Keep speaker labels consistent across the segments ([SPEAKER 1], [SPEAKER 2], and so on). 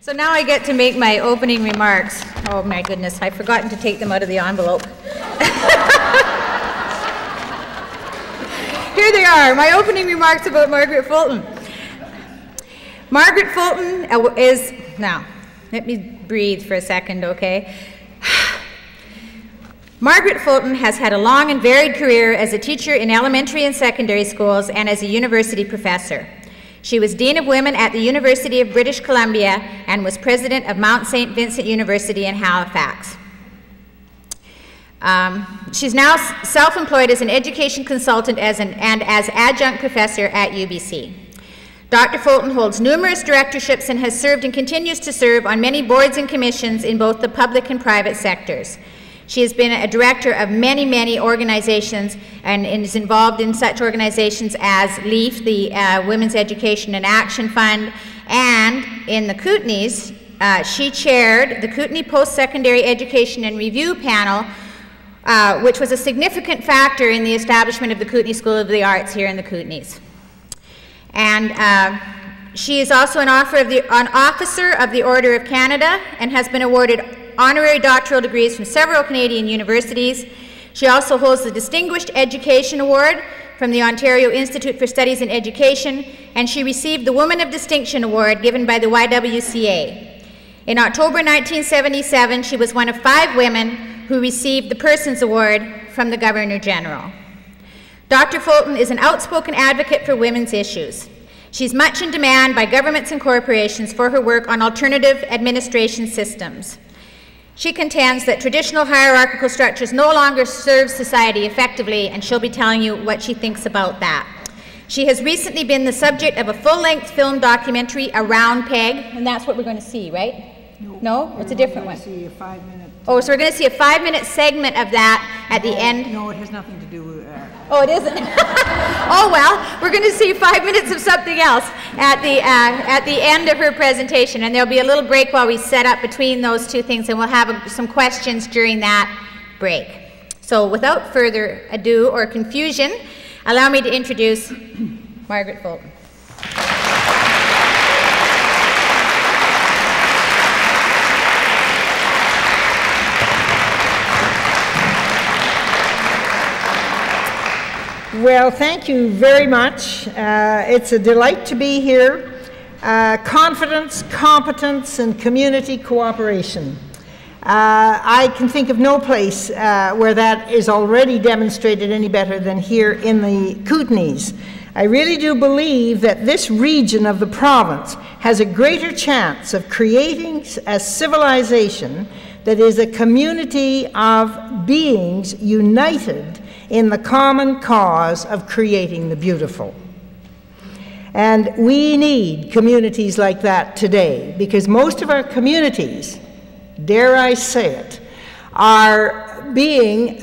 [SPEAKER 1] So now I get to make my opening remarks. Oh my goodness, I've forgotten to take them out of the envelope. Here they are, my opening remarks about Margaret Fulton. Margaret Fulton is, now, let me breathe for a second, okay? Margaret Fulton has had a long and varied career as a teacher in elementary and secondary schools and as a university professor. She was Dean of Women at the University of British Columbia and was president of Mount St. Vincent University in Halifax. She's now self-employed as an education consultant and as adjunct professor at UBC. Dr. Fulton holds numerous directorships and has served and continues to serve on many boards and commissions in both the public and private sectors. She has been a director of many, many organizations and is involved in such organizations as LEAF, the Women's Education and Action Fund, and in the Kootenays, she chaired the Kootenay Post-Secondary Education and Review Panel, which was a significant factor in the establishment of the Kootenay School of the Arts here in the Kootenays. And she is also an officer of the Order of Canada and has been awarded honorary doctoral degrees from several Canadian universities. She also holds the Distinguished Education Award from the Ontario Institute for Studies in Education, and she received the Woman of Distinction Award given by the YWCA. In October 1977, she was one of 5 women who received the Persons Award from the Governor General. Dr. Fulton is an outspoken advocate for women's issues. She's much in demand by governments and corporations for her work on alternative administration systems. She contends that traditional hierarchical structures no longer serve society effectively, and she'll be telling you what she thinks about that. She has recently been the subject of a full-length film documentary, Around Peg, and that's what we're going to see, right? No? It's a different one. See a 5-minute. Oh, so we're going to see a 5-minute segment of that at the end.
[SPEAKER 2] No, it has nothing to do with
[SPEAKER 1] Oh, it isn't? Oh, well, we're going to see 5 minutes of something else at the end of her presentation, and there'll be a little break while we set up between those two things, and we'll have some questions during that break. So without further ado or confusion, allow me to introduce Margaret Fulton.
[SPEAKER 2] Well, thank you very much. It's a delight to be here. Confidence, competence, and community cooperation. I can think of no place where that is already demonstrated any better than here in the Kootenays. I really do believe that this region of the province has a greater chance of creating a civilization that is a community of beings united in the common cause of creating the beautiful. And we need communities like that today, because most of our communities, dare I say it, are being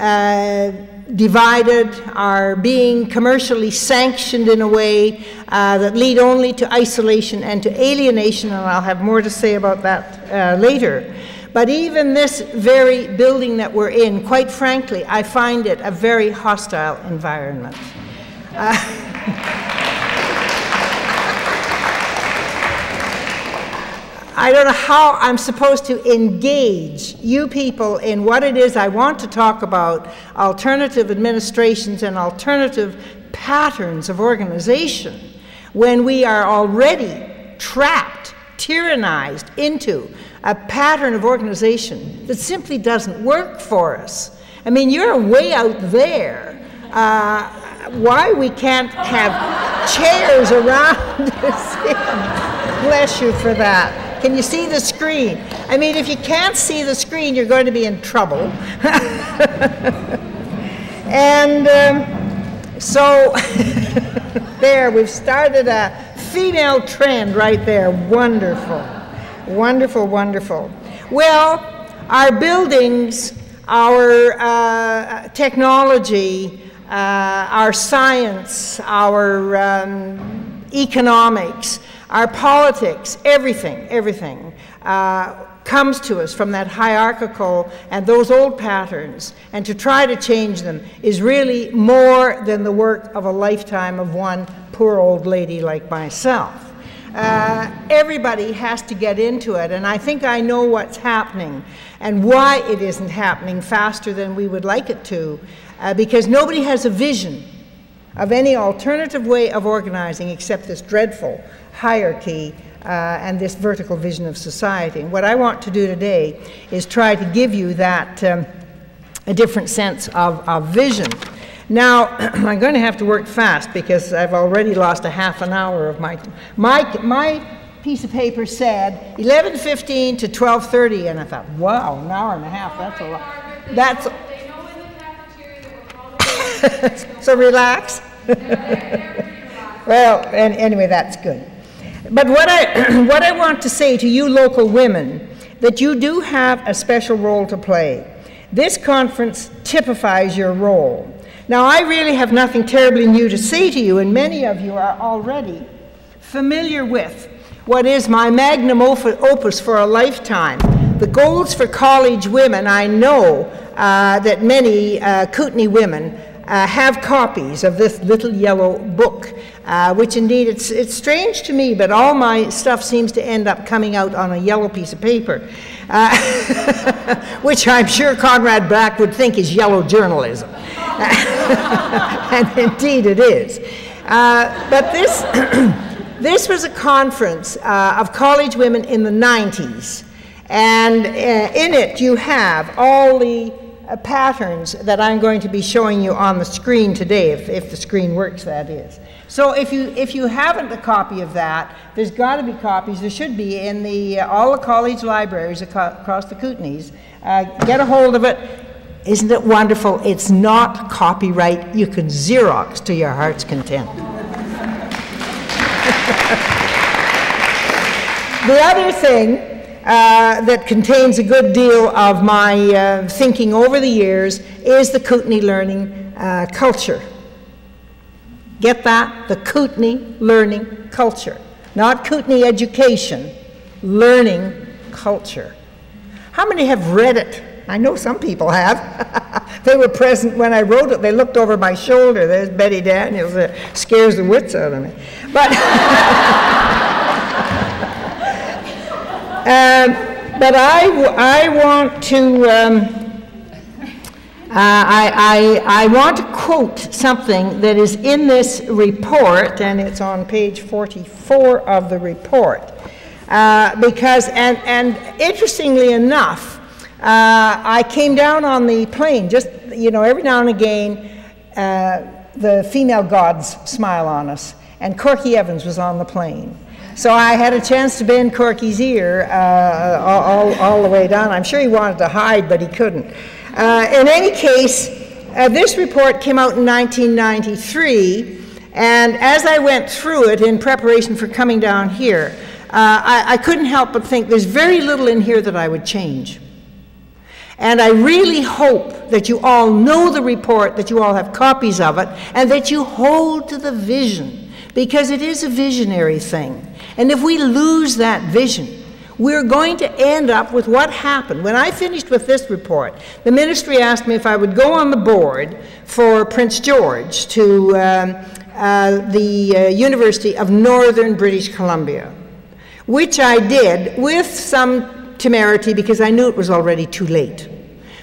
[SPEAKER 2] divided, are being commercially sanctioned in a way that lead only to isolation and to alienation, and I'll have more to say about that later. But even this very building that we're in, quite frankly, I find it a very hostile environment. I don't know how I'm supposed to engage you people in what it is I want to talk about, alternative administrations and alternative patterns of organization, when we are already trapped, tyrannized into a pattern of organization that simply doesn't work for us. I mean, you're way out there. Why we can't have chairs around us? Bless you for that. Can you see the screen? I mean, if you can't see the screen, you're going to be in trouble. And so there, we've started a female trend right there. Wonderful. Wonderful, wonderful. Well, our buildings, our technology, our science, our economics, our politics, everything comes to us from that hierarchical and those old patterns, and to try to change them is really more than the work of a lifetime of one poor old lady like myself. Everybody has to get into it, and I think I know what's happening and why it isn't happening faster than we would like it to, because nobody has a vision of any alternative way of organizing except this dreadful hierarchy and this vertical vision of society. And what I want to do today is try to give you that a different sense of vision. Now, I'm going to have to work fast because I've already lost a half an hour of my piece of paper said 11:15 to 12:30, and I thought, wow, an hour and a half, that's a lot. That's so relax. Well, and anyway, that's good. But what I want to say to you local women, that you do have a special role to play. This conference typifies your role. Now, I really have nothing terribly new to say to you, and many of you are already familiar with what is my magnum opus for a lifetime. The Goals for College Women. I know that many Kootenai women have copies of this little yellow book, which indeed, it's strange to me, but all my stuff seems to end up coming out on a yellow piece of paper, which I'm sure Conrad Black would think is yellow journalism. And indeed it is. But this was a conference of college women in the 90s, and in it you have all the patterns that I'm going to be showing you on the screen today, if the screen works, that is. So if you haven't a copy of that, there's got to be copies. There should be in all the college libraries across the Kootenays. Get a hold of it. Isn't it wonderful? It's not copyright. You can Xerox to your heart's content. The other thing that contains a good deal of my thinking over the years is the Kootenai learning culture. Get that? The Kootenai learning culture. Not Kootenai education, learning culture. How many have read it? I know some people have. They were present when I wrote it. They looked over my shoulder. There's Betty Daniels. Scares the wits out of me. But, but I want to I want to quote something that is in this report, and it's on page 44 of the report, because and interestingly enough, I came down on the plane, just, you know, every now and again, the female gods smile on us, and Corky Evans was on the plane. So I had a chance to bend Corky's ear all the way down. I'm sure he wanted to hide, but he couldn't. In any case, this report came out in 1993, and as I went through it in preparation for coming down here, I couldn't help but think there's very little in here that I would change. And I really hope that you all know the report, that you all have copies of it, and that you hold to the vision, because it is a visionary thing. And if we lose that vision, we're going to end up with what happened. When I finished with this report, the ministry asked me if I would go on the board for Prince George to the University of Northern British Columbia, which I did with some temerity because I knew it was already too late,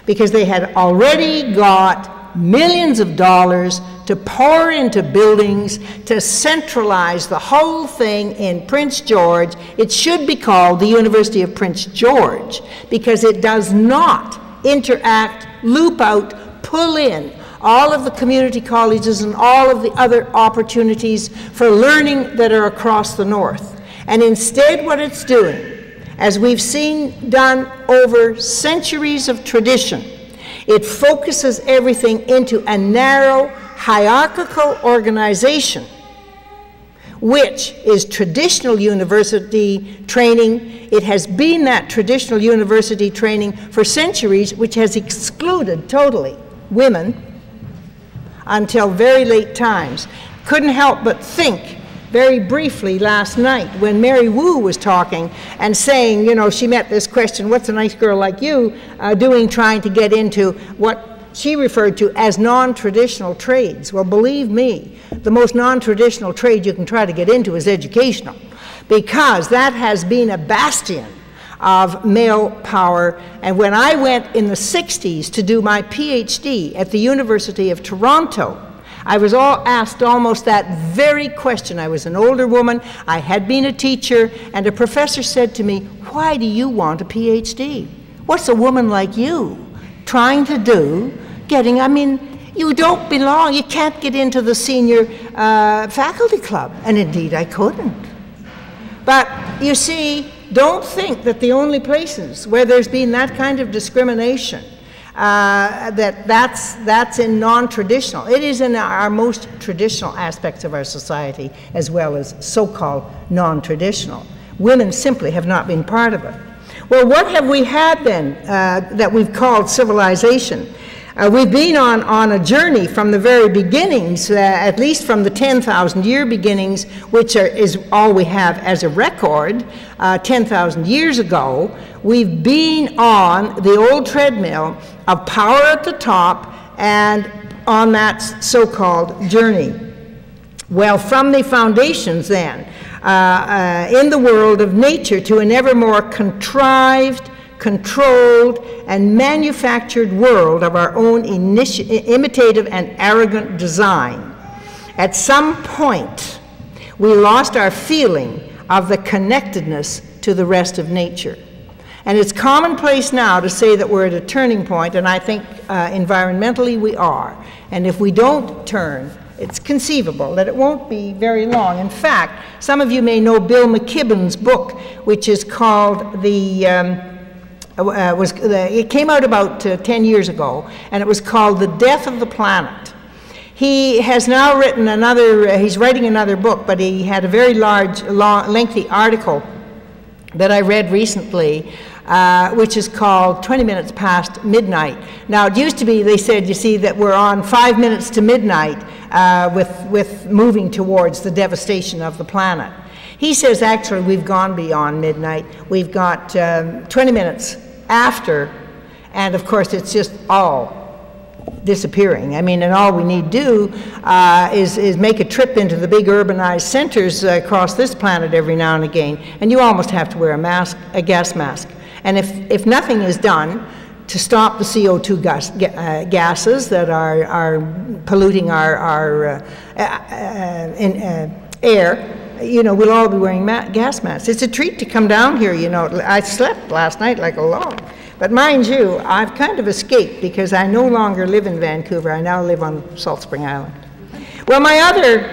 [SPEAKER 2] because they had already got millions of dollars to pour into buildings, to centralize the whole thing in Prince George. It should be called the University of Prince George, because it does not interact, loop out, pull in all of the community colleges and all of the other opportunities for learning that are across the north. And instead what it's doing, as we've seen done over centuries of tradition, it focuses everything into a narrow, hierarchical organization, which is traditional university training. It has been that traditional university training for centuries, which has excluded totally women until very late times. Couldn't help but think very briefly last night when Mary Wu was talking and saying, you know, she met this question, what's a nice girl like you doing trying to get into what she referred to as non-traditional trades. Well, believe me, the most non-traditional trade you can try to get into is educational, because that has been a bastion of male power. And when I went in the 60s to do my PhD at the University of Toronto, I was asked almost that very question. I was an older woman, I had been a teacher, and a professor said to me, "Why do you want a PhD? What's a woman like you trying to do, you don't belong, you can't get into the senior faculty club." And indeed I couldn't. But you see, don't think that the only places where there's been that kind of discrimination, that's in non-traditional. It is in our most traditional aspects of our society, as well as so-called non-traditional. Women simply have not been part of it. Well, what have we had then that we've called civilization? We've been on a journey from the very beginnings, at least from the 10,000-year beginnings, which is all we have as a record, 10,000 years ago. We've been on the old treadmill of power at the top and on that so-called journey. Well, from the foundations then, in the world of nature to an ever more contrived, controlled, and manufactured world of our own imitative and arrogant design. At some point, we lost our feeling of the connectedness to the rest of nature. And it's commonplace now to say that we're at a turning point, and I think environmentally we are. And if we don't turn, it's conceivable that it won't be very long. In fact, some of you may know Bill McKibben's book, which is called it came out about 10 years ago, and it was called The Death of the Planet. He has now written he's writing another book, but he had a very lengthy article that I read recently, which is called 20 Minutes Past Midnight. Now, it used to be, they said, you see, that we're on 5 minutes to midnight with moving towards the devastation of the planet. He says, actually, we've gone beyond midnight. We've got 20 minutes after, and of course, it's just all disappearing. And all we need to do is make a trip into the big urbanized centers across this planet every now and again, and you almost have to wear a gas mask. And if nothing is done to stop the CO2 gases that are polluting our air, we'll all be wearing gas masks. It's a treat to come down here, I slept last night like a log. But mind you, I've kind of escaped because I no longer live in Vancouver. I now live on Salt Spring Island. Well, my other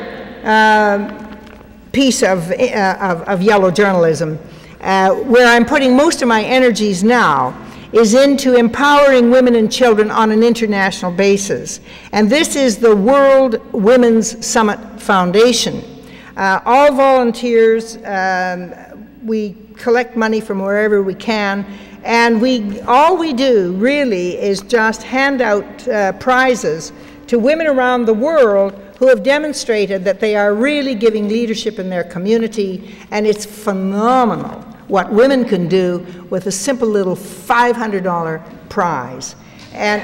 [SPEAKER 2] piece of yellow journalism, where I'm putting most of my energies now, is into empowering women and children on an international basis. And this is the World Women's Summit Foundation. All volunteers, we collect money from wherever we can, and all we do really is just hand out prizes to women around the world who have demonstrated that they are really giving leadership in their community, and it's phenomenal what women can do with a simple little $500 prize. And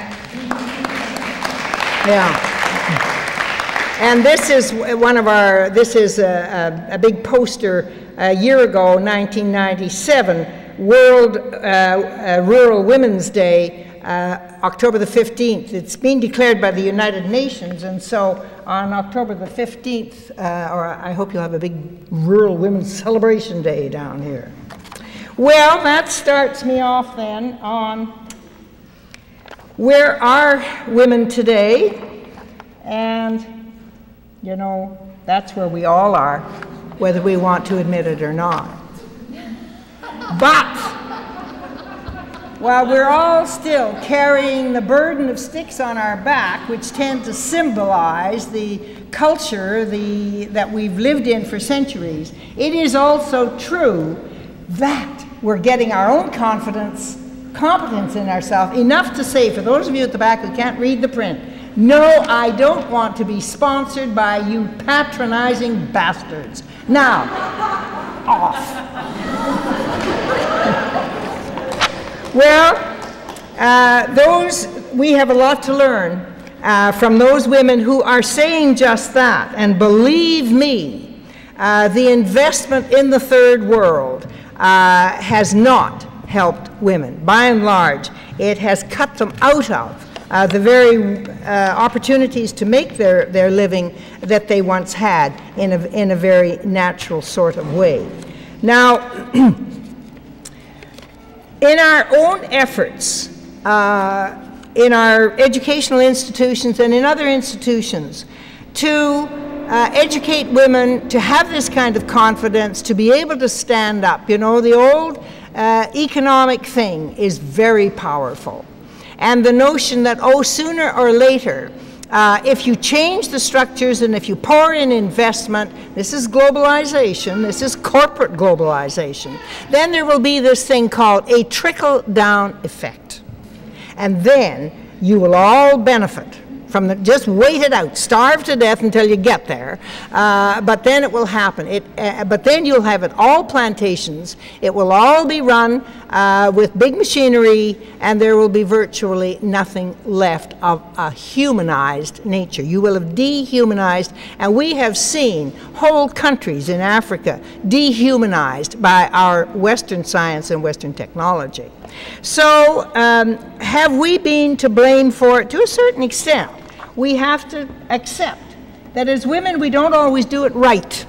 [SPEAKER 2] and this is a big poster a year ago, 1997, World Rural Women's Day, October the 15th. It's been declared by the United Nations, and so on October the 15th, or I hope you'll have a big Rural Women's Celebration Day down here. Well, that starts me off then on where are women today, and that's where we all are, whether we want to admit it or not. But while we're all still carrying the burden of sticks on our back, which tend to symbolize the culture that we've lived in for centuries, it is also true that we're getting our own competence in ourselves, enough to say, for those of you at the back who can't read the print, no, I don't want to be sponsored by you patronizing bastards. Now, off. Well, we have a lot to learn from those women who are saying just that. And believe me, the investment in the third world has not helped women. By and large, it has cut them out of the very opportunities to make their living that they once had in a very natural sort of way. Now, in our own efforts, in our educational institutions and in other institutions, to educate women to have this kind of confidence, to be able to stand up. You know, the old economic thing is very powerful. And the notion that, oh, sooner or later, if you change the structures and if you pour in investment, this is globalization, this is corporate globalization, then there will be this thing called a trickle-down effect. And then you will all benefit from the, just wait it out, starve to death until you get there, but then it will happen. But then you'll have it all plantations, it will all be run with big machinery, and there will be virtually nothing left of a humanized nature. You will have dehumanized, and we have seen whole countries in Africa dehumanized by our Western science and Western technology. So have we been to blame for it? To a certain extent. We have to accept that as women we don't always do it right.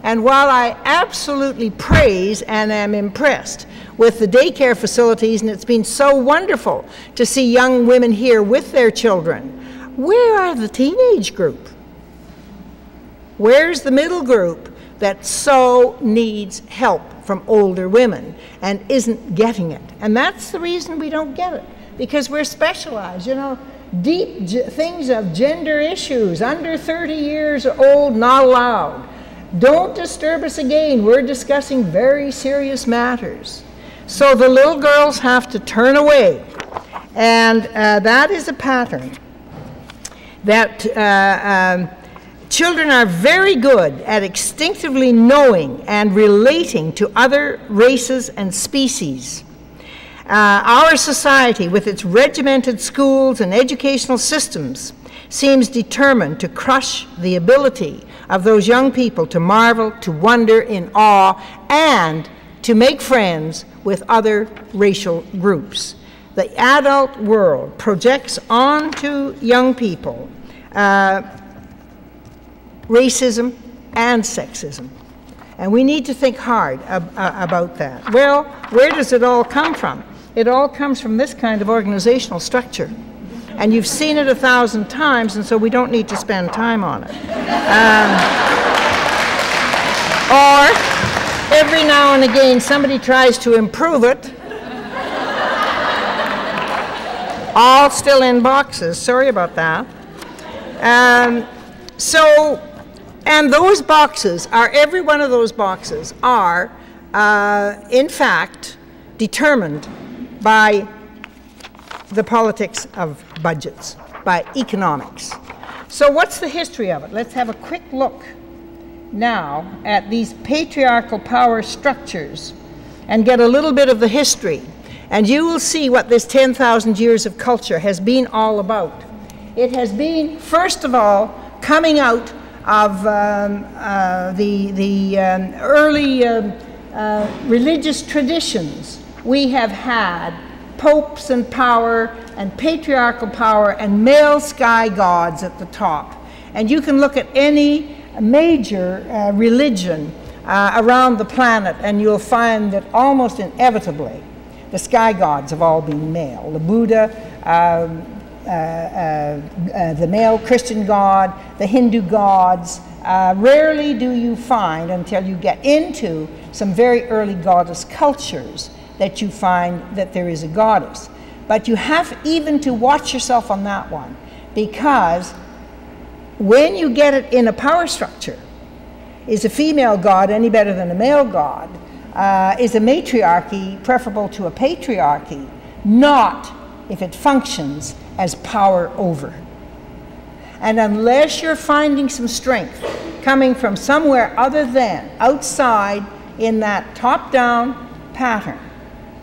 [SPEAKER 2] And while I absolutely praise and am impressed with the daycare facilities, and it's been so wonderful to see young women here with their children, where are the teenage group? Where's the middle group that so needs help from older women and isn't getting it? And that's the reason we don't get it, because we're specialized, you know. Deep things of gender issues, under 30 years old, not allowed. Don't disturb us again, we're discussing very serious matters. So the little girls have to turn away. And that is a pattern that children are very good at instinctively knowing and relating to other races and species. Our society, with its regimented schools and educational systems, seems determined to crush the ability of those young people to marvel, to wonder in awe, and to make friends with other racial groups. The adult world projects onto young people racism and sexism. And we need to think hard about that. Well, where does it all come from? It all comes from this kind of organizational structure. And you've seen it 1,000 times, and so we don't need to spend time on it. Or, every now and again, somebody tries to improve it. All still in boxes. Sorry about that. And those boxes are, every one of those boxes are, in fact, determined by the politics of budgets, by economics. So what's the history of it? Let's have a quick look now at these patriarchal power structures and get a little bit of the history. And you will see what this 10,000 years of culture has been all about. It has been, first of all, coming out of the early religious traditions. We have had popes and power and patriarchal power and male sky gods at the top. And you can look at any major religion around the planet and you'll find that almost inevitably the sky gods have all been male. The Buddha, the male Christian god, the Hindu gods. Rarely do you find, until you get into some very early goddess cultures, that you find that there is a goddess. But you have even to watch yourself on that one, because when you get it in a power structure, is a female god any better than a male god? Is a matriarchy preferable to a patriarchy? Not if it functions as power over. And unless you're finding some strength coming from somewhere other than outside in that top-down pattern,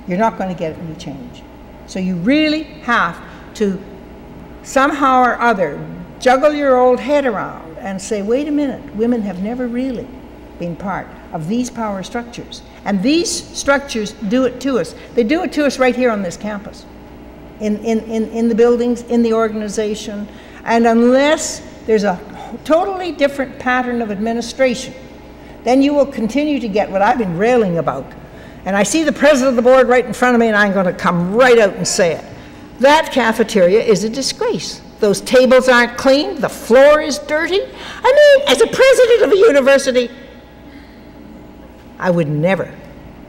[SPEAKER 2] you're not going to get any change. So you really have to somehow or other juggle your old head around and say, wait a minute, women have never really being part of these power structures. And these structures do it to us. They do it to us right here on this campus, in the buildings, in the organization. And unless there's a totally different pattern of administration, then you will continue to get what I've been railing about. And I see the president of the board right in front of me, and I'm going to come right out and say it. That cafeteria is a disgrace. Those tables aren't clean, the floor is dirty. I mean, as a president of a university, I would never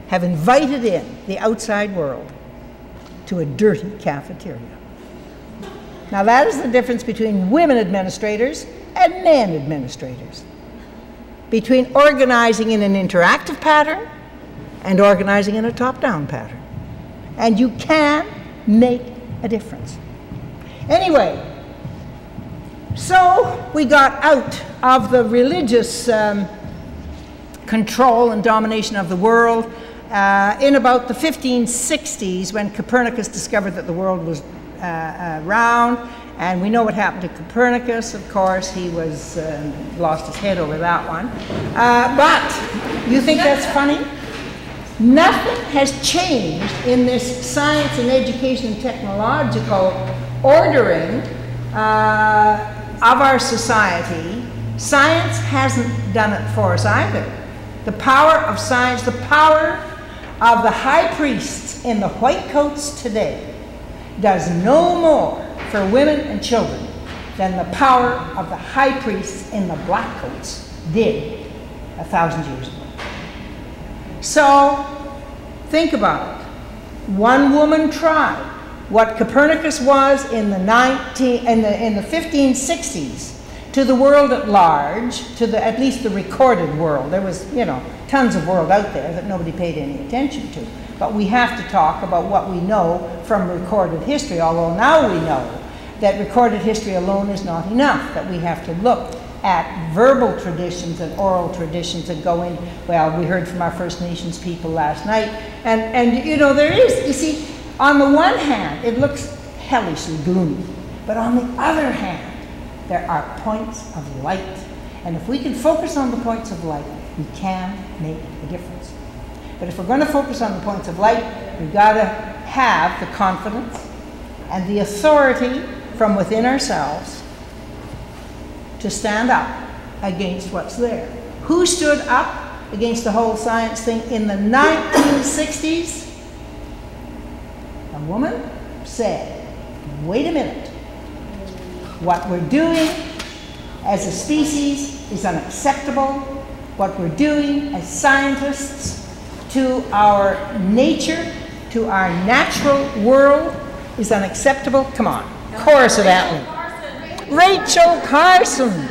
[SPEAKER 2] have invited in the outside world to a dirty cafeteria. Now that is the difference between women administrators and men administrators, between organizing in an interactive pattern and organizing in a top-down pattern. And you can make a difference. Anyway, so we got out of the religious control and domination of the world in about the 1560s, when Copernicus discovered that the world was round. And we know what happened to Copernicus, of course. He was lost his head over that one. But you think that's funny? Nothing has changed in this science and education and technological ordering of our society. Science hasn't done it for us either. The power of science, the power of the high priests in the white coats today does no more for women and children than the power of the high priests in the black coats did 1,000 years ago. So think about it. One woman tried what Copernicus was in the 1560s to the world at large, to at least the recorded world. There was, you know, tons of world out there that nobody paid any attention to. But we have to talk about what we know from recorded history, although now we know that recorded history alone is not enough, that we have to look at verbal traditions and oral traditions and go in. Well, we heard from our First Nations people last night, and you know, there is, you see, on the one hand, it looks hellishly gloomy, but on the other hand, there are points of light. And if we can focus on the points of light, we can make a difference. But if we're going to focus on the points of light, we've got to have the confidence and the authority from within ourselves to stand up against what's there. Who stood up against the whole science thing in the 1960s? A woman said, wait a minute. What we're doing as a species is unacceptable. What we're doing as scientists to our nature, to our natural world is unacceptable. Come on, chorus of that one. Rachel Carson.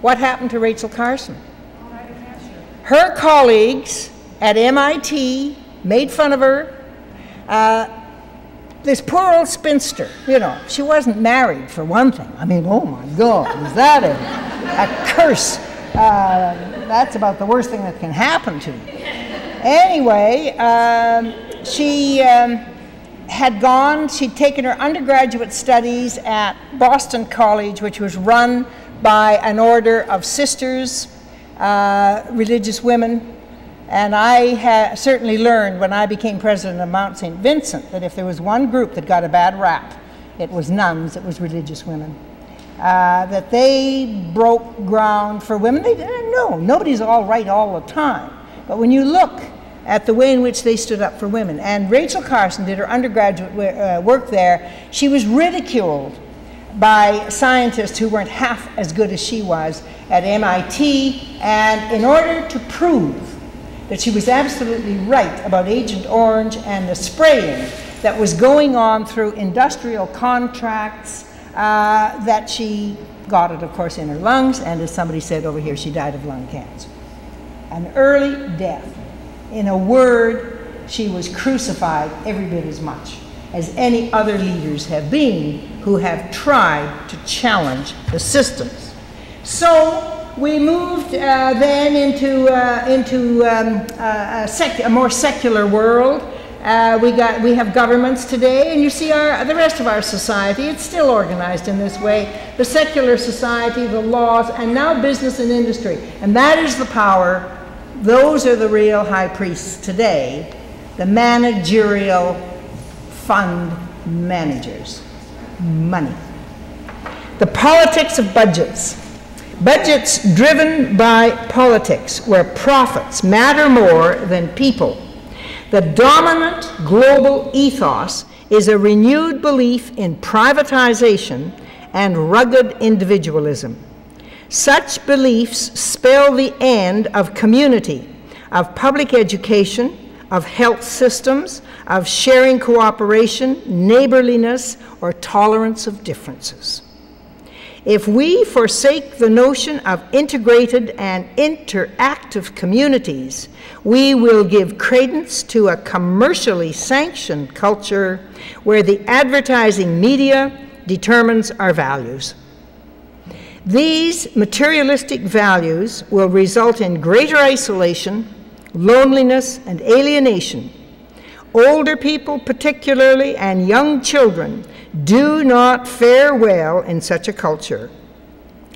[SPEAKER 2] What happened to Rachel Carson? Her colleagues at MIT made fun of her. This poor old spinster, you know, she wasn't married for one thing. I mean, oh my God, is that a curse? That's about the worst thing that can happen to you. Anyway, she had gone, she'd taken her undergraduate studies at Boston College, which was run by an order of sisters, religious women. And I certainly learned when I became president of Mount St. Vincent that if there was one group that got a bad rap, it was nuns, it was religious women. That they broke ground for women. They didn't know. Nobody's all right all the time. But when you look at the way in which they stood up for women, and Rachel Carson did her undergraduate work there, she was ridiculed by scientists who weren't half as good as she was at MIT, and in order to prove that she was absolutely right about Agent Orange and the spraying that was going on through industrial contracts, that she got it, of course, in her lungs, and as somebody said over here, she died of lung cancer. An early death. In a word, she was crucified every bit as much as any other leaders have been who have tried to challenge the systems. So we moved then into a more secular world. We have governments today, and you see the rest of our society, it's still organized in this way. The secular society, the laws, and now business and industry. And that is the power. Those are the real high priests today, the managerial fund managers. Money. The politics of budgets. Budgets driven by politics, where profits matter more than people. The dominant global ethos is a renewed belief in privatization and rugged individualism. Such beliefs spell the end of community, of public education, of health systems, of sharing cooperation, neighborliness, or tolerance of differences. If we forsake the notion of integrated and interactive communities, we will give credence to a commercially sanctioned culture where the advertising media determines our values. These materialistic values will result in greater isolation, loneliness, and alienation. Older people particularly, and young children, do not fare well in such a culture.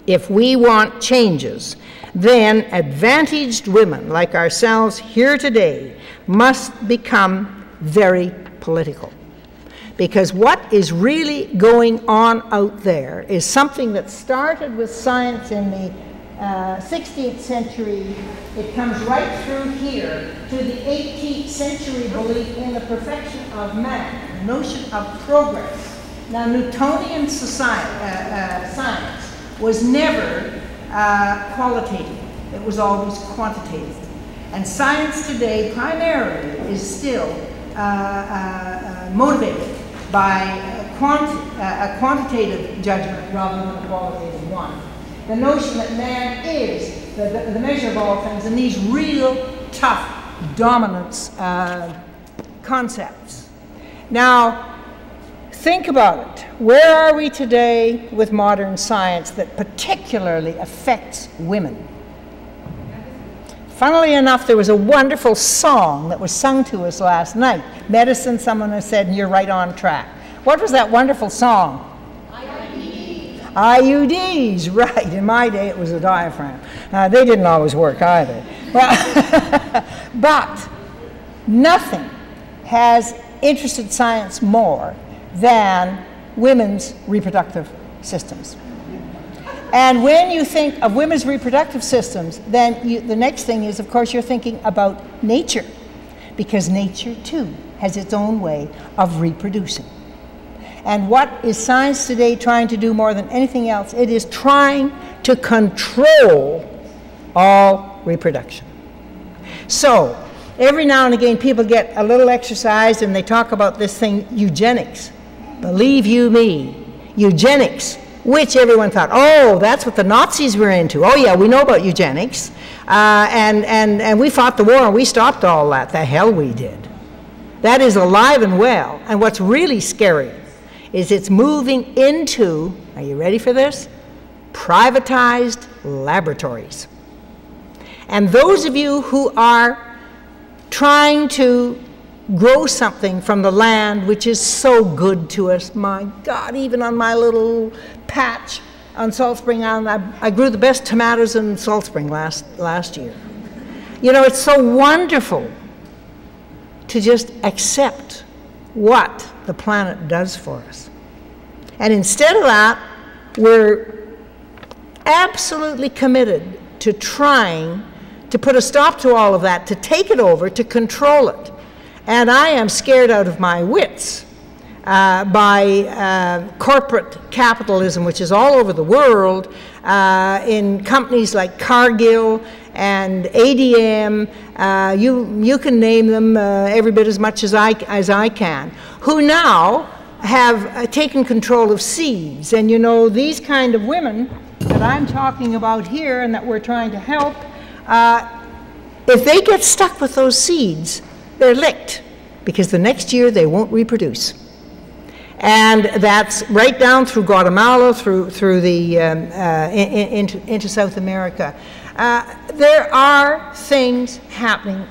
[SPEAKER 2] If we want changes, then advantaged women like ourselves here today must become very political. Because what is really going on out there is something that started with science in the 16th century. It comes right through here to the 18th century belief in the perfection of man, the notion of progress. Now, Newtonian science was never qualitative. It was always quantitative. And science today primarily is still motivated by a quantitative judgment rather than a qualitative one. The notion that man is the measure of all things, and these real tough dominance concepts. Now, think about it. Where are we today with modern science that particularly affects women? Funnily enough, there was a wonderful song that was sung to us last night. Medicine, someone has said, and you're right on track. What was that wonderful song? IUDs. IUDs, right. In my day, it was a diaphragm. They didn't always work either. Well, but nothing has interested science more than women's reproductive systems. And when you think of women's reproductive systems, then the next thing is, of course, you're thinking about nature, because nature, too, has its own way of reproducing. And what is science today trying to do more than anything else? It is trying to control all reproduction. So, every now and again, people get a little exercise and they talk about this thing, eugenics. Believe you me, eugenics, which everyone thought, oh, that's what the Nazis were into. Oh yeah, we know about eugenics. And we fought the war and we stopped all that. The hell we did. That is alive and well. And what's really scary is it's moving into, are you ready for this? Privatized laboratories. And those of you who are trying to grow something from the land which is so good to us, my God, even on my little patch on Salt Spring Island, I grew the best tomatoes in Salt Spring last year. You know, it's so wonderful to just accept what the planet does for us. And instead of that, we're absolutely committed to trying to put a stop to all of that, to take it over, to control it. And I am scared out of my wits by corporate capitalism, which is all over the world, in companies like Cargill and ADM, you can name them every bit as much as I can, who now have taken control of seeds. And you know, these kind of women that I'm talking about here and that we're trying to help, if they get stuck with those seeds, they're licked, because the next year they won't reproduce. And that's right down through Guatemala, through the, into South America. There are things happening.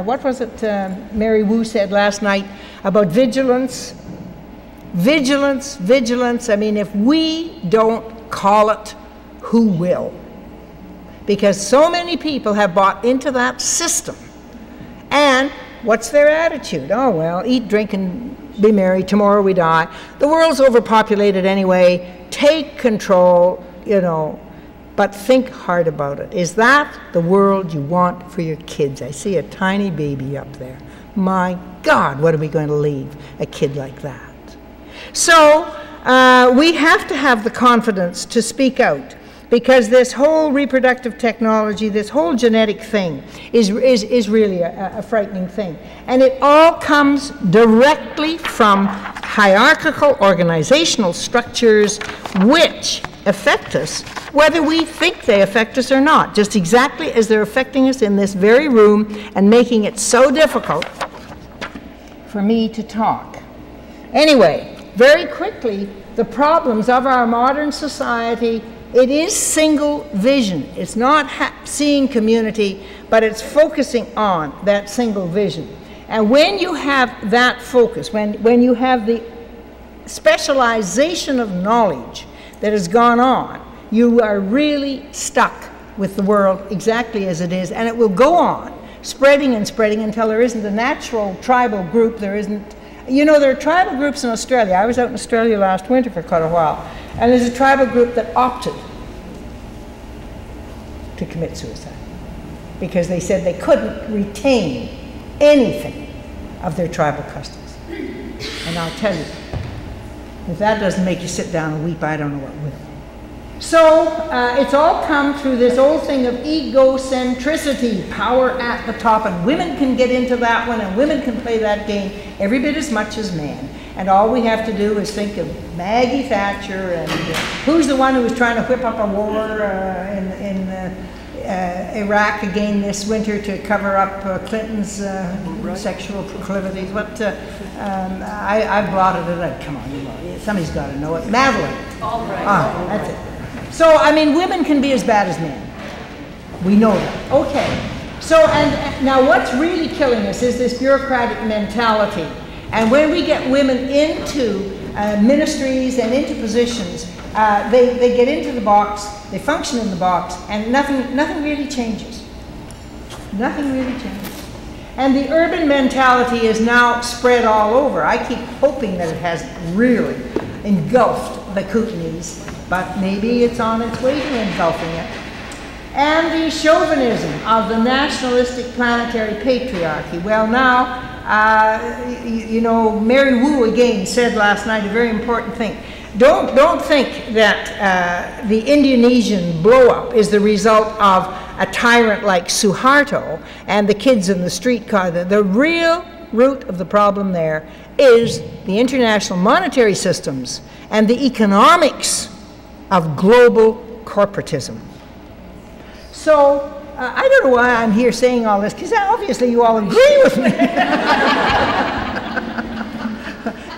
[SPEAKER 2] What was it Mary Wu said last night about vigilance? Vigilance, vigilance. I mean, if we don't call it, who will? Because so many people have bought into that system. And what's their attitude? Oh, well, eat, drink, and be merry. Tomorrow we die. The world's overpopulated anyway. Take control, you know. But think hard about it. Is that the world you want for your kids? I see a tiny baby up there. My God, what are we going to leave a kid like that? So we have to have the confidence to speak out, because this whole reproductive technology, this whole genetic thing is really a frightening thing. And it all comes directly from hierarchical organizational structures which affect us, whether we think they affect us or not, just exactly as they're affecting us in this very room and making it so difficult for me to talk. Anyway, very quickly, the problems of our modern society, it is single vision. It's not seeing community, but it's focusing on that single vision. And when you have that focus, when you have the specialization of knowledge that has gone on, you are really stuck with the world exactly as it is, and it will go on spreading and spreading until there isn't a natural tribal group. There isn't, you know, there are tribal groups in Australia. I was out in Australia last winter for quite a while, and there's a tribal group that opted to commit suicide because they said they couldn't retain anything of their tribal customs. And I'll tell you, if that doesn't make you sit down and weep, I don't know what will. So it's all come through this old thing of egocentricity, power at the top, and women can get into that one, and women can play that game every bit as much as men. And all we have to do is think of Maggie Thatcher, and who's the one who was trying to whip up a war in Iraq again this winter to cover up Clinton's sexual proclivities. I blotted it out. Come on, somebody's got to know it. Madeline.
[SPEAKER 3] All right.
[SPEAKER 2] Ah, that's it. So, I mean, women can be as bad as men. We know that. Okay. So, and now what's really killing us is this bureaucratic mentality. And when we get women into ministries and into positions, they get into the box, they function in the box, and nothing really changes. Nothing really changes. And the urban mentality is now spread all over. I keep hoping that it has really engulfed the Kootenays, but maybe it's on its way to engulfing it. And the chauvinism of the nationalistic planetary patriarchy. Well, now, you know, Mary Wu again said last night a very important thing. Don't think that the Indonesian blow-up is the result of a tyrant like Suharto and the kids in the streetcar. The real root of the problem there is the international monetary systems and the economics of global corporatism. So, I don't know why I'm here saying all this, because obviously you all agree with me.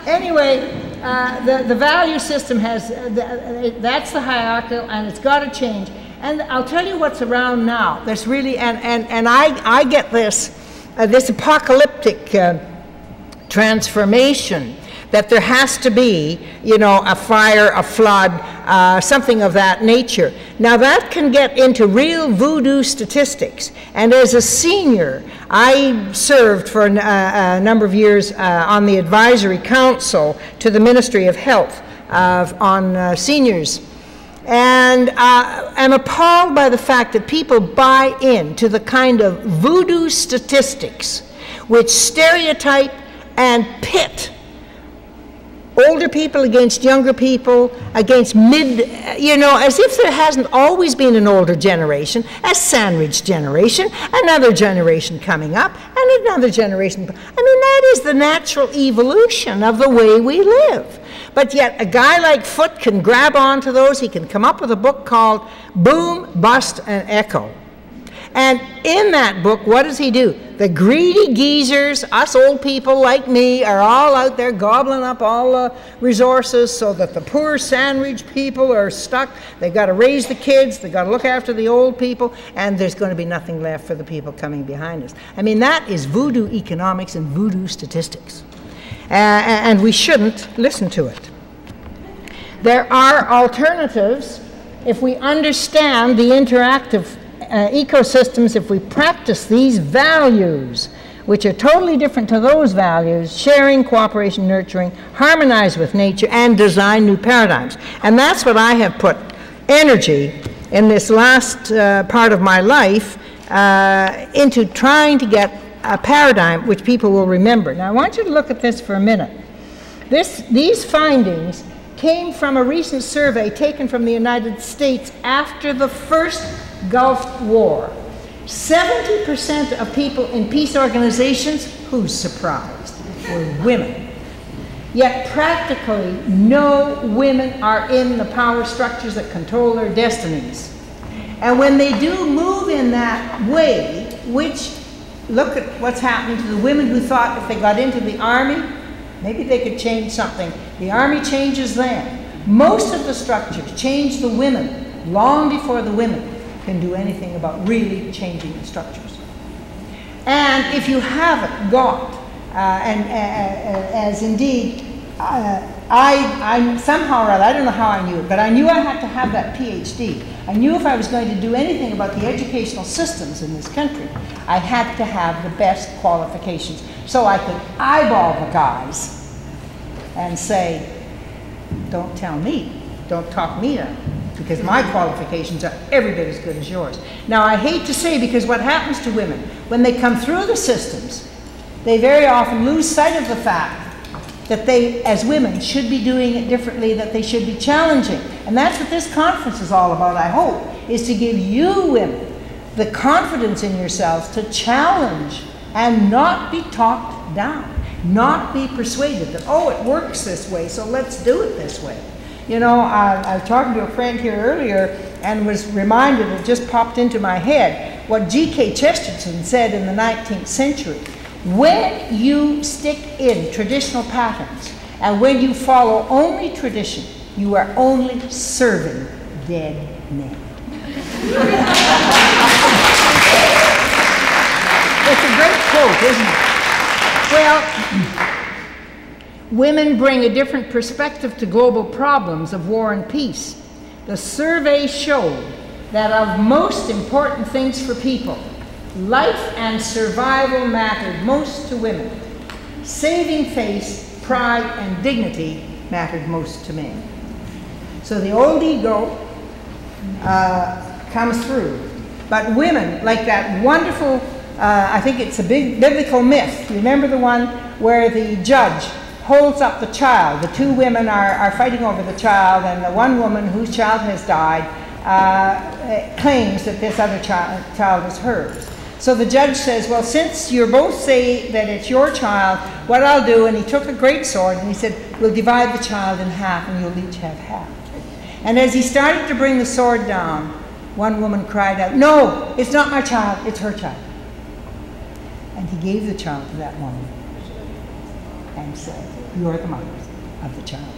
[SPEAKER 2] Anyway, the value system has, that's the hierarchical, and it's got to change. And I'll tell you what's around now. There's really, and I get this apocalyptic transformation, that there has to be, you know, a fire, a flood, something of that nature. Now that can get into real voodoo statistics. And as a senior, I served for a number of years on the advisory council to the Ministry of Health on seniors. And I'm appalled by the fact that people buy into the kind of voodoo statistics which stereotype and pit older people against younger people, against you know, as if there hasn't always been an older generation, a sandwich generation, another generation coming up, and another generation. I mean, that is the natural evolution of the way we live. But yet, a guy like Foote can grab onto those. He can come up with a book called Boom, Bust, and Echo. And in that book, what does he do? the greedy geezers, us old people like me, are all out there gobbling up all the resources so that the poor sandwich people are stuck. They've got to raise the kids, they've got to look after the old people, and there's going to be nothing left for the people coming behind us. I mean, that is voodoo economics and voodoo statistics. And we shouldn't listen to it. There are alternatives if we understand the interactive ecosystems, if we practice these values, which are totally different to those values: sharing, cooperation, nurturing, harmonize with nature, and design new paradigms. And that's what I have put energy in this last part of my life into trying to get a paradigm which people will remember. Now I want you to look at this for a minute. These findings came from a recent survey taken from the United States after the first Gulf War. 70% of people in peace organizations, who's surprised, were women. Yet practically no women are in the power structures that control their destinies. And when they do move in that way, which, look at what's happening to the women who thought if they got into the army, maybe they could change something. The army changes them. Most of the structures change the women long before the women can do anything about really changing the structures. And if you haven't got, as indeed, I somehow or other, I don't know how I knew it, but I knew I had to have that PhD. I knew if I was going to do anything about the educational systems in this country, I had to have the best qualifications so I could eyeball the guys and say, don't tell me, don't talk me down, because my qualifications are every bit as good as yours. Now, I hate to say, because what happens to women, when they come through the systems, they very often lose sight of the fact that they, as women, should be doing it differently, that they should be challenging. And that's what this conference is all about, I hope, is to give you women the confidence in yourselves to challenge and not be talked down, not be persuaded that, oh, it works this way, so let's do it this way. You know, I was talking to a friend here earlier and was reminded, it just popped into my head, what G.K. Chesterton said in the 19th century. When you stick in traditional patterns and when you follow only tradition, you are only serving dead men. It's a great quote, isn't it? Well, women bring a different perspective to global problems of war and peace. The survey showed that of most important things for people, life and survival mattered most to women. Saving face, pride, and dignity mattered most to men. So the old ego comes through. But women, like that wonderful, I think it's a big biblical myth. You remember the one where the judge holds up the child. The two women are fighting over the child, and the one woman whose child has died claims that this other child is hers. So the judge says, well, since you both say that it's your child, what I'll do, and he took a great sword and he said, we'll divide the child in half and you'll each have half. And as he started to bring the sword down, one woman cried out, no, it's not my child, it's her child. And he gave the child to that woman and said, you're the mother of the child.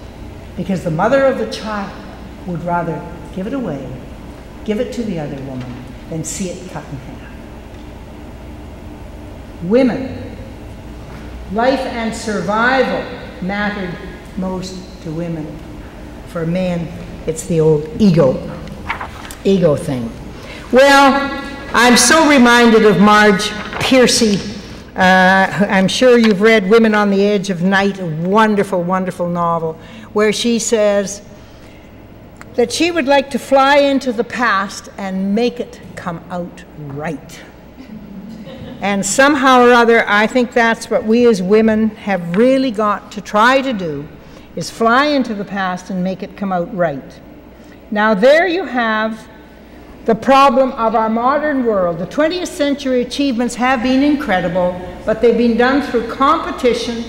[SPEAKER 2] Because the mother of the child would rather give it away, give it to the other woman, than see it cut in half. Women, life and survival mattered most to women. For men, it's the old ego thing. Well, I'm so reminded of Marge Piercy. I'm sure you've read Women on the Edge of Night, a wonderful, wonderful novel, where she says that she would like to fly into the past and make it come out right. And somehow or other, I think that's what we as women have really got to try to do, is fly into the past and make it come out right. Now there you have the problem of our modern world. The 20th century achievements have been incredible, but they've been done through competition,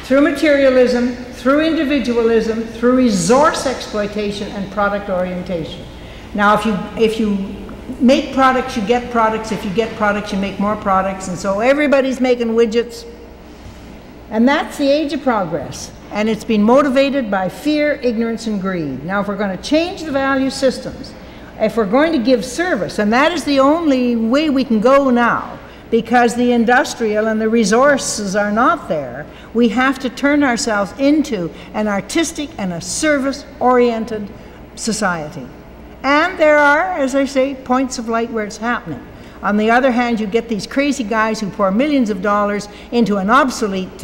[SPEAKER 2] through materialism, through individualism, through resource exploitation and product orientation. Now if you make products, you get products. If you get products, you make more products. And so everybody's making widgets. And that's the age of progress. And it's been motivated by fear, ignorance, and greed. Now, if we're going to change the value systems, if we're going to give service, and that is the only way we can go now, because the industrial and the resources are not there, we have to turn ourselves into an artistic and a service-oriented society. And there are, as I say, points of light where it's happening. On the other hand, you get these crazy guys who pour millions of dollars into an obsolete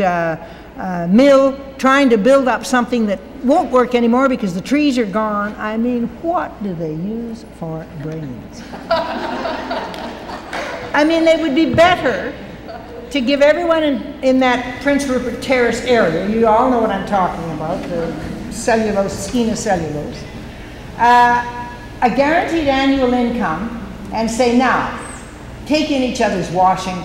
[SPEAKER 2] mill, trying to build up something that won't work anymore because the trees are gone. I mean, what do they use for brains? I mean, it would be better to give everyone in that Prince Rupert Terrace area, you all know what I'm talking about, the cellulose, Skeena cellulose, a guaranteed annual income and say, now, take in each other's washing,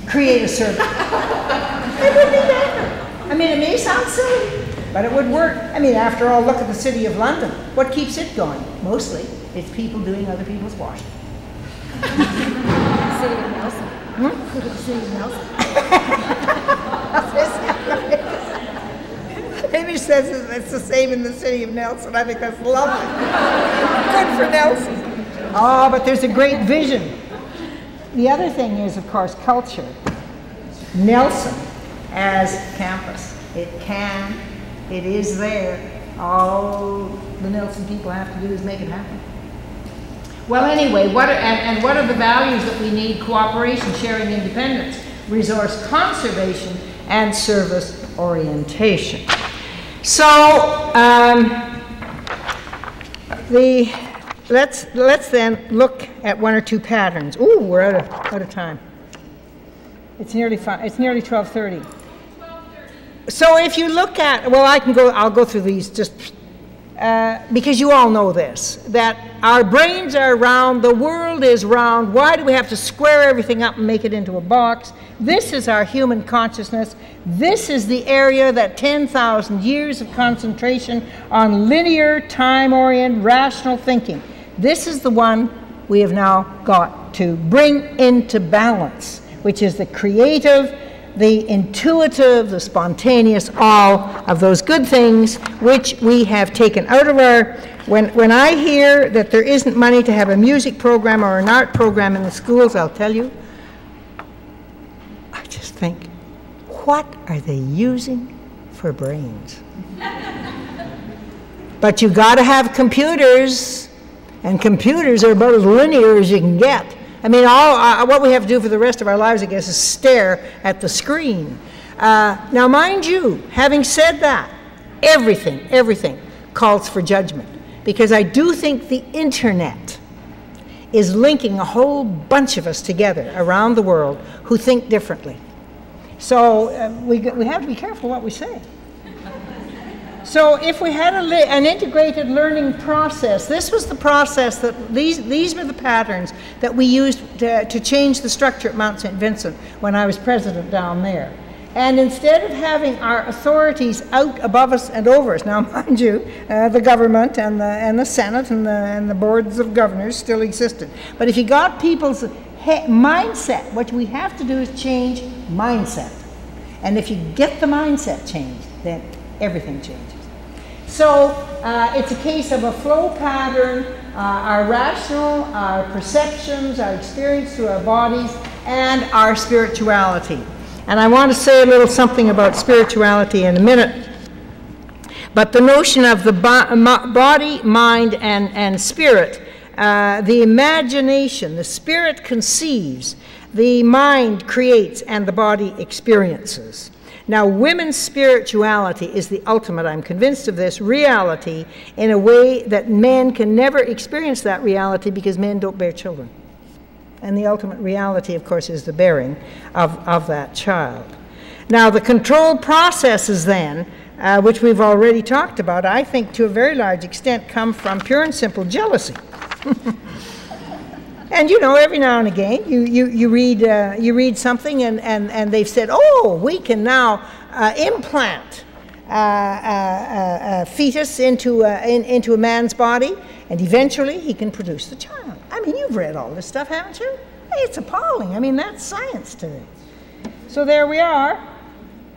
[SPEAKER 2] create a service. It would be better. I mean, it may sound silly, but it would work. I mean, after all, look at the City of London. What keeps it going? Mostly, it's people doing other people's washing.
[SPEAKER 3] City of Nelson. City of Nelson.
[SPEAKER 2] Amy says it's the same in the City of Nelson. I think that's lovely. Good for Nelson. Oh, but there's a great vision. The other thing is, of course, culture. Nelson as campus. It is there. All the Nelson people have to do is make it happen. Well, anyway, what are the values that we need? Cooperation, sharing, independence, resource conservation, and service orientation. So, let's then look at one or two patterns. Ooh, we're out of time. It's nearly 12:30. So if you look at, well, I'll go through these just because you all know this, that our brains are round, the world is round. Why do we have to square everything up and make it into a box? This is our human consciousness. This is the area that 10,000 years of concentration on linear, time-oriented, rational thinking. This is the one we have now got to bring into balance, which is the creative, the intuitive, the spontaneous, all of those good things which we have taken out of our... When I hear that there isn't money to have a music program or an art program in the schools, I'll tell you, I just think, what are they using for brains? But you got to have computers, and computers are about as linear as you can get. I mean, what we have to do for the rest of our lives, I guess, is stare at the screen. Now, mind you, having said that, everything calls for judgment. Because I do think the internet is linking a whole bunch of us together around the world who think differently. So we have to be careful what we say. So if we had an integrated learning process, this was the process that these were the patterns that we used to change the structure at Mount St. Vincent when I was president down there. And instead of having our authorities out above us and over us, now mind you, the government and the Senate and the boards of governors still existed. But if you got people's mindset, what we have to do is change mindset. And if you get the mindset changed, then everything changes. So it's a case of a flow pattern, our rational, our perceptions, our experience through our bodies, and our spirituality. And I want to say a little something about spirituality in a minute. But the notion of the body, mind, and spirit, the imagination, the spirit conceives, the mind creates, and the body experiences. Now, women's spirituality is the ultimate, I'm convinced of this, reality in a way that men can never experience that reality because men don't bear children. And the ultimate reality, of course, is the bearing of that child. Now, the control processes then, which we've already talked about, I think to a very large extent come from pure and simple jealousy. And you know, every now and again, you read something and they've said, oh, we can now implant a fetus into a man's body, and eventually he can produce the child. I mean, you've read all this stuff, haven't you? It's appalling. I mean, that's science today. So there we are.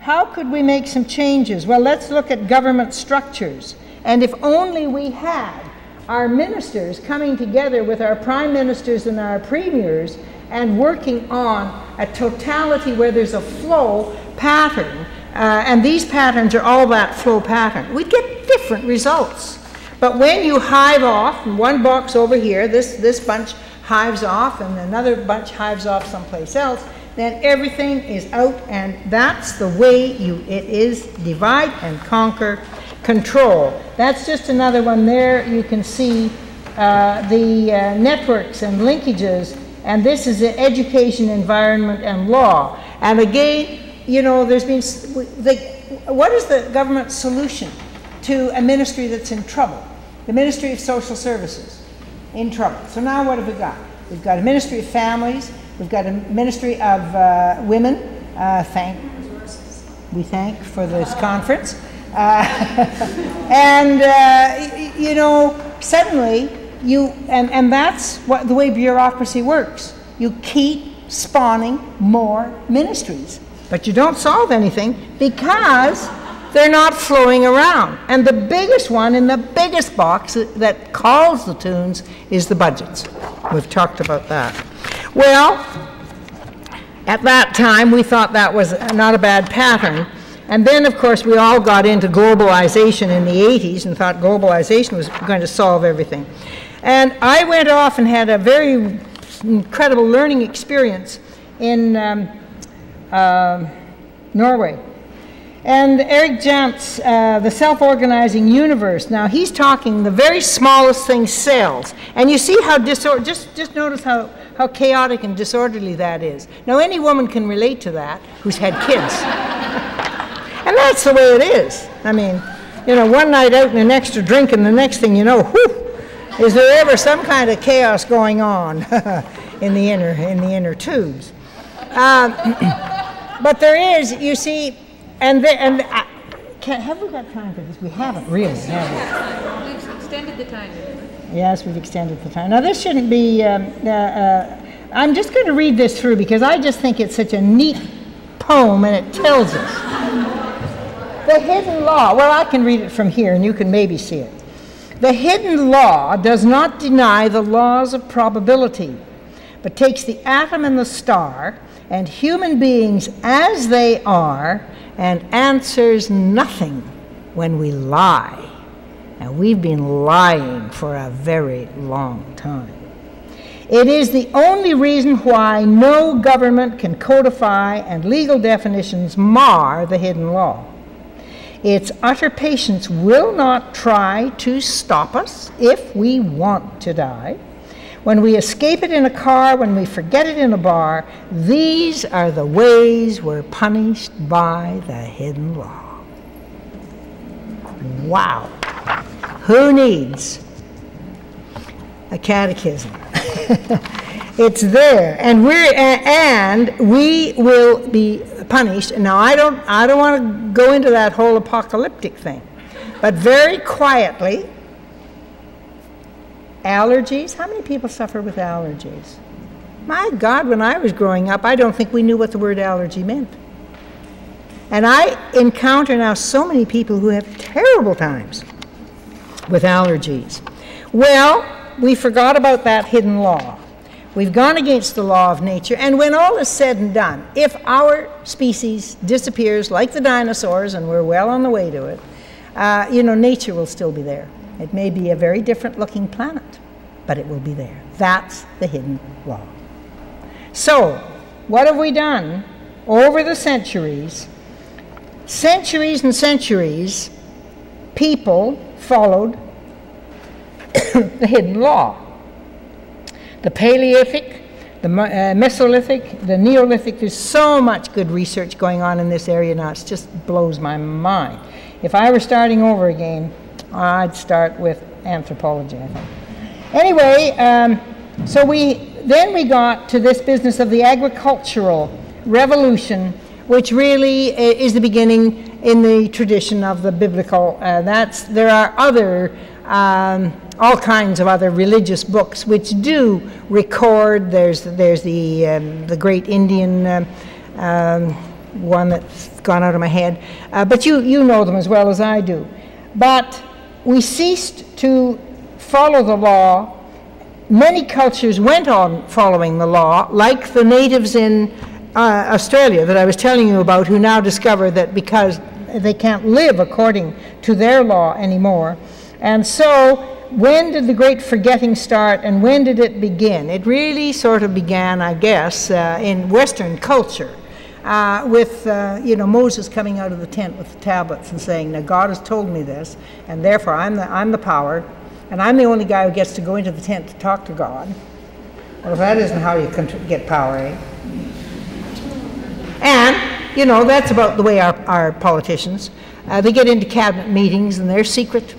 [SPEAKER 2] How could we make some changes? Well, let's look at government structures. And if only we had our ministers coming together with our prime ministers and our premiers and working on a totality where there's a flow pattern, and these patterns are all that flow pattern, we'd get different results. But when you hive off, one box over here, this bunch hives off, and another bunch hives off someplace else, then everything is out, and that's the way it is divide and conquer, control. That's just another one there. You can see the networks and linkages, and this is the education, environment, and law. And again, you know, there's been, what is the government's solution to a ministry that's in trouble? The Ministry of Social Services, in trouble. So now what have we got? We've got a Ministry of Families, we've got a Ministry of Women, we thank for this conference. You know, suddenly, and that's what the way bureaucracy works. You keep spawning more ministries, but you don't solve anything because they're not flowing around. And the biggest one in the biggest box that calls the tunes is the budgets. We've talked about that. Well, at that time, we thought that was not a bad pattern. And then, of course, we all got into globalization in the 80s and thought globalization was going to solve everything. And I went off and had a very incredible learning experience in Norway. And Eric Jantz, the self-organizing universe, now he's talking the very smallest thing, cells. And you see how just notice how chaotic and disorderly that is. Now any woman can relate to that who's had kids. And that's the way it is. I mean, you know, one night out and an extra drink and the next thing you know, whew, is there ever some kind of chaos going on in the inner tubes. But there is, you see, have we got time for this? We haven't really, have we?
[SPEAKER 3] We've extended the time.
[SPEAKER 2] Yes, we've extended the time. Now this shouldn't be, I'm just going to read this through because I just think it's such a neat poem and it tells us. The hidden law, well, I can read it from here and you can maybe see it. The hidden law does not deny the laws of probability, but takes the atom and the star and human beings as they are and answers nothing when we lie. And we've been lying for a very long time. It is the only reason why no government can codify and legal definitions mar the hidden law. Its utter patience will not try to stop us if we want to die. When we escape it in a car, when we forget it in a bar, these are the ways we're punished by the hidden law. Wow. Who needs a catechism? It's there, and we will be punished. Now, I don't want to go into that whole apocalyptic thing, but very quietly, allergies. How many people suffer with allergies? My God, when I was growing up, I don't think we knew what the word allergy meant. And I encounter now so many people who have terrible times with allergies. Well, we forgot about that hidden law. We've gone against the law of nature, and when all is said and done, if our species disappears like the dinosaurs, and we're well on the way to it, you know, nature will still be there. It may be a very different looking planet, but it will be there. That's the hidden law. So, what have we done over the centuries? Centuries and centuries, people followed the hidden law. The Paleolithic, the Mesolithic, the Neolithic, there's so much good research going on in this area now, it just blows my mind. If I were starting over again, I'd start with anthropology, I think. Anyway, so then we got to this business of the agricultural revolution, which really is the beginning in the tradition of the biblical. There are other all kinds of other religious books which do record. There's the great Indian one that's gone out of my head, but you know them as well as I do. But we ceased to follow the law. Many cultures went on following the law, like the natives in Australia that I was telling you about, who now discover that because they can't live according to their law anymore. And so when did the great forgetting start, and when did it begin? It really sort of began, I guess, in Western culture with Moses coming out of the tent with the tablets and saying, now God has told me this, and therefore I'm the power, and I'm the only guy who gets to go into the tent to talk to God. Well, that isn't how you get power, eh? And, that's about the way our politicians, they get into cabinet meetings and they're secret.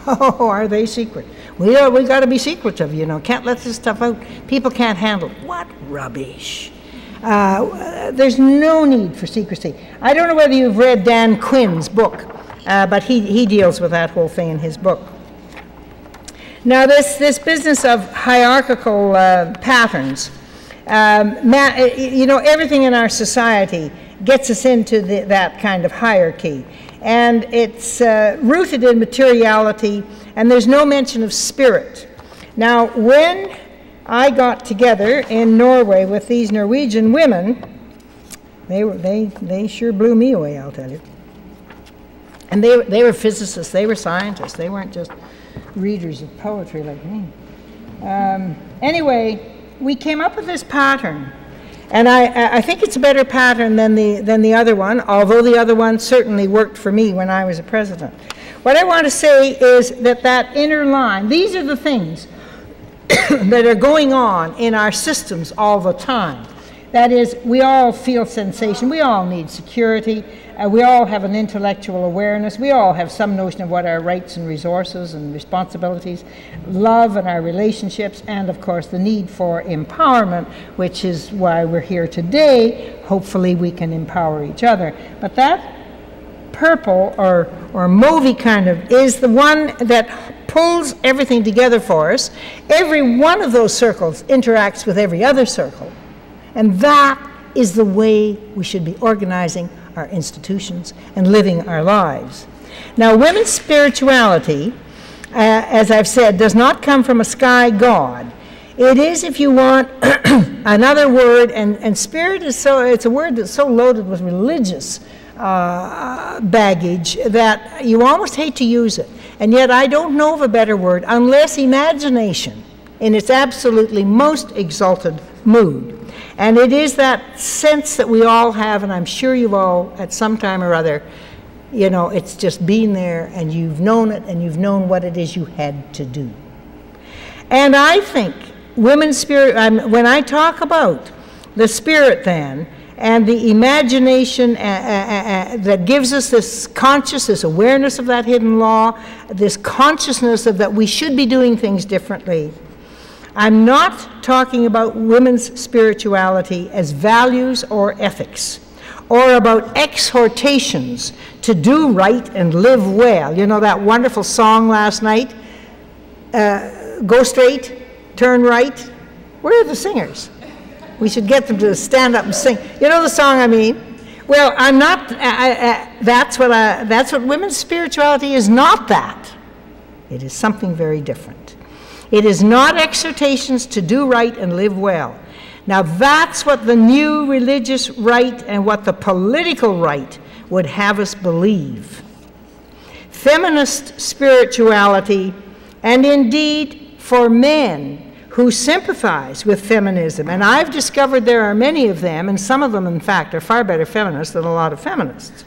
[SPEAKER 2] Oh, are they secret? We got to be secretive, can't let this stuff out. People can't handle it. What rubbish. There's no need for secrecy. I don't know whether you've read Dan Quinn's book, but he deals with that whole thing in his book. Now, this business of hierarchical patterns, everything in our society gets us into that kind of hierarchy. And it's rooted in materiality, and there's no mention of spirit. Now, when I got together in Norway with these Norwegian women, they sure blew me away, I'll tell you. And they were physicists, they were scientists, they weren't just readers of poetry like me. Anyway, we came up with this pattern, and I think it's a better pattern than the other one, although the other one certainly worked for me when I was a president. What I want to say is that inner line, these are the things that are going on in our systems all the time. That is, we all feel sensation, we all need security, we all have an intellectual awareness, we all have some notion of what our rights and resources and responsibilities, love and our relationships, and of course the need for empowerment, which is why we're here today. Hopefully we can empower each other. But that purple or mauvey kind of is the one that pulls everything together for us. Every one of those circles interacts with every other circle. And that is the way we should be organizing our institutions and living our lives. Now, women's spirituality, as I've said, does not come from a sky god. It is, if you want, another word, and spirit is it's a word that's so loaded with religious baggage that you almost hate to use it. And yet I don't know of a better word, unless imagination in its absolutely most exalted mood. And it is that sense that we all have, and I'm sure you've all, at some time or other, it's just been there, and you've known it, and you've known what it is you had to do. And I think women's spirit, when I talk about the spirit then, and the imagination that gives us this this awareness of that hidden law, this consciousness of that we should be doing things differently, I'm not talking about women's spirituality as values or ethics, or about exhortations to do right and live well. You know that wonderful song last night, Go Straight, Turn Right? Where are the singers? We should get them to stand up and sing. You know the song I mean? Well, I'm not, that's what women's spirituality is not that. It is something very different. It is not exhortations to do right and live well. Now that's what the new religious right and what the political right would have us believe. Feminist spirituality, and indeed for men who sympathize with feminism, and I've discovered there are many of them, and some of them in fact are far better feminists than a lot of feminists.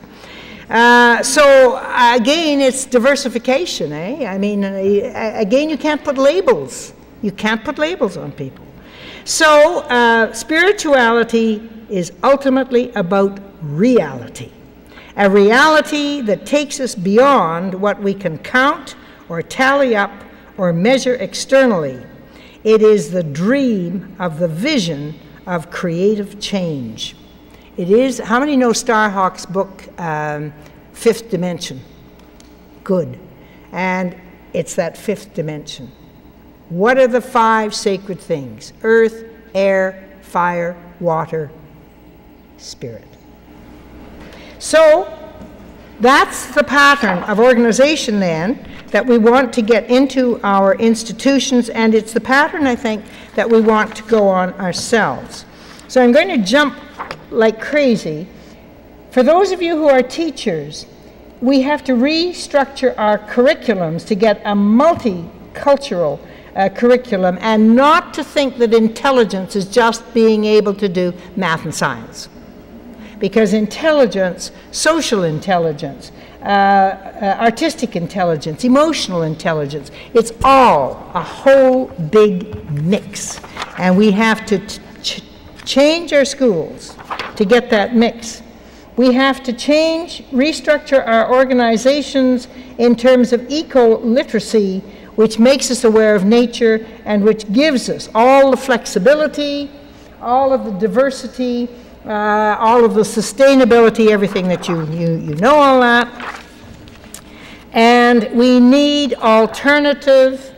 [SPEAKER 2] So again, it's diversification, eh? I mean, again, you can't put labels. You can't put labels on people. So spirituality is ultimately about reality. A reality that takes us beyond what we can count or tally up or measure externally. It is the dream of the vision of creative change. It is, how many know Starhawk's book, Fifth Dimension? Good. And it's that fifth dimension. What are the 5 sacred things? Earth, air, fire, water, spirit. So that's the pattern of organization then that we want to get into our institutions, and it's the pattern, I think, that we want to go on ourselves. So I'm going to jump like crazy. For those of you who are teachers, we have to restructure our curriculums to get a multicultural curriculum, and not to think that intelligence is just being able to do math and science. Because intelligence, social intelligence, artistic intelligence, emotional intelligence, it's all a whole big mix. And we have to change our schools to get that mix. We have to restructure our organizations in terms of eco-literacy, which makes us aware of nature and which gives us all the flexibility, all of the diversity, all of the sustainability, everything that you know all that. And we need alternative